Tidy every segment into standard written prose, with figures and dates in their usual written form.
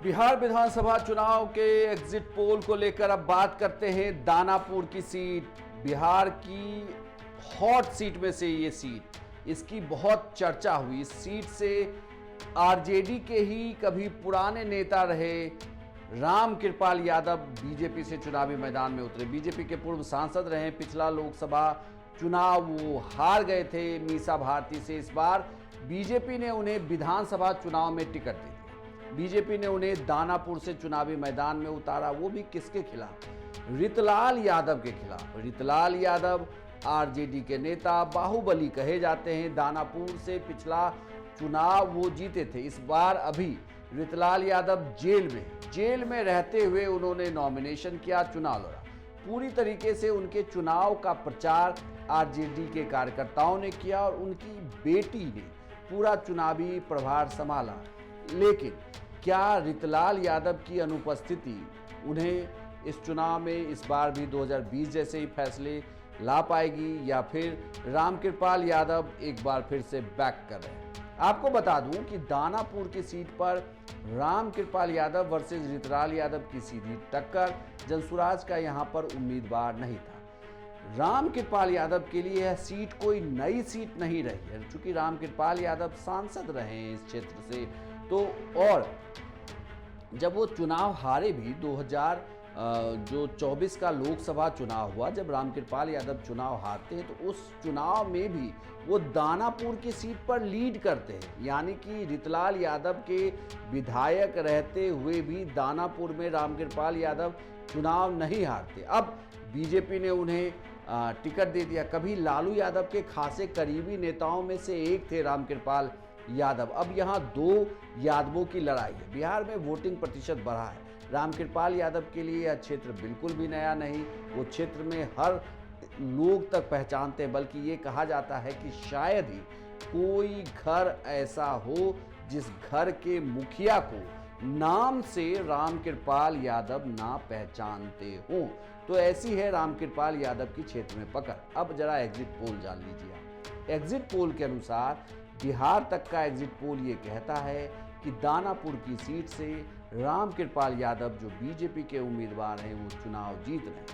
बिहार विधानसभा चुनाव के exit poll को लेकर अब बात करते हैं। दानापुर की सीट बिहार की हॉट सीट में से ये सीट, इसकी बहुत चर्चा हुई। इस सीट से आरजेडी के ही कभी पुराने नेता रहे राम कृपाल यादव बीजेपी से चुनावी मैदान में उतरे। बीजेपी के पूर्व सांसद रहे, पिछला लोकसभा चुनाव वो हार गए थे मीसा भारती से। इस बार बीजेपी ने उन्हें विधानसभा चुनाव में टिकट दी। बीजेपी ने उन्हें दानापुर से चुनावी मैदान में उतारा, वो भी किसके खिलाफ? रितलाल यादव के खिलाफ। रितलाल यादव आरजेडी के नेता, बाहुबली कहे जाते हैं। दानापुर से पिछला चुनाव वो जीते थे। इस बार अभी रितलाल यादव जेल में रहते हुए उन्होंने नॉमिनेशन किया, चुनाव लड़ा। पूरी तरीके से उनके चुनाव का प्रचार आरजेडी के कार्यकर्ताओं ने किया और उनकी बेटी ने पूरा चुनावी प्रभार संभाला। लेकिन क्या रितलाल यादव की अनुपस्थिति उन्हें इस चुनाव में इस बार भी 2020 जैसे ही फैसले ला पाएगी, या फिर रामकृपाल यादव एक बार फिर से बैक कर रहे हैं? आपको बता दूं कि दानापुर की सीट पर रामकृपाल यादव वर्सेस रितलाल यादव की सीधी टक्कर। जनसुराज का यहां पर उम्मीदवार नहीं था। रामकृपाल यादव के लिए यह सीट कोई नई सीट नहीं रही है, चूंकि रामकृपाल यादव सांसद रहे हैं इस क्षेत्र से। तो और जब वो चुनाव हारे भी 2024 का लोकसभा चुनाव हुआ, जब रामकृपाल यादव चुनाव हारते हैं तो उस चुनाव में भी वो दानापुर की सीट पर लीड करते हैं। यानी कि रितलाल यादव के विधायक रहते हुए भी दानापुर में रामकृपाल यादव चुनाव नहीं हारते। अब बीजेपी ने उन्हें टिकट दे दिया। कभी लालू यादव के खासे करीबी नेताओं में से एक थे रामकृपाल यादव। अब यहाँ दो यादवों की लड़ाई है। बिहार में वोटिंग प्रतिशत बढ़ा है। रामकृपाल यादव के लिए यह क्षेत्र बिल्कुल भी नया नहीं, वो क्षेत्र में हर लोग तक पहचानते हैं। बल्कि ये कहा जाता है कि शायद ही कोई घर ऐसा हो जिस घर के मुखिया को नाम से रामकृपाल यादव ना पहचानते हो। तो ऐसी है रामकृपाल यादव की क्षेत्र में पकड़। अब जरा एग्जिट पोल जान लीजिए आप। एग्जिट पोल के अनुसार बिहार तक का एग्जिट पोल ये कहता है कि दानापुर की सीट से रामकृपाल यादव जो बीजेपी के उम्मीदवार हैं वो चुनाव जीत रहे हैं।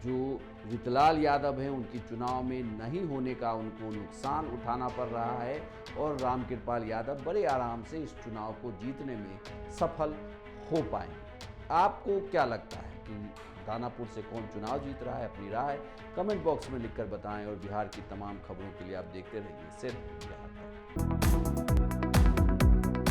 जो रितलाल यादव हैं उनकी चुनाव में नहीं होने का उनको नुकसान उठाना पड़ रहा है और रामकृपाल यादव बड़े आराम से इस चुनाव को जीतने में सफल हो पाएंगे। आपको क्या लगता है कि दानापुर से कौन चुनाव जीत रहा है? अपनी राय कमेंट बॉक्स में लिखकर बताएं और बिहार की तमाम खबरों के लिए आप देखते रहिए सिर्फ बिहार तक।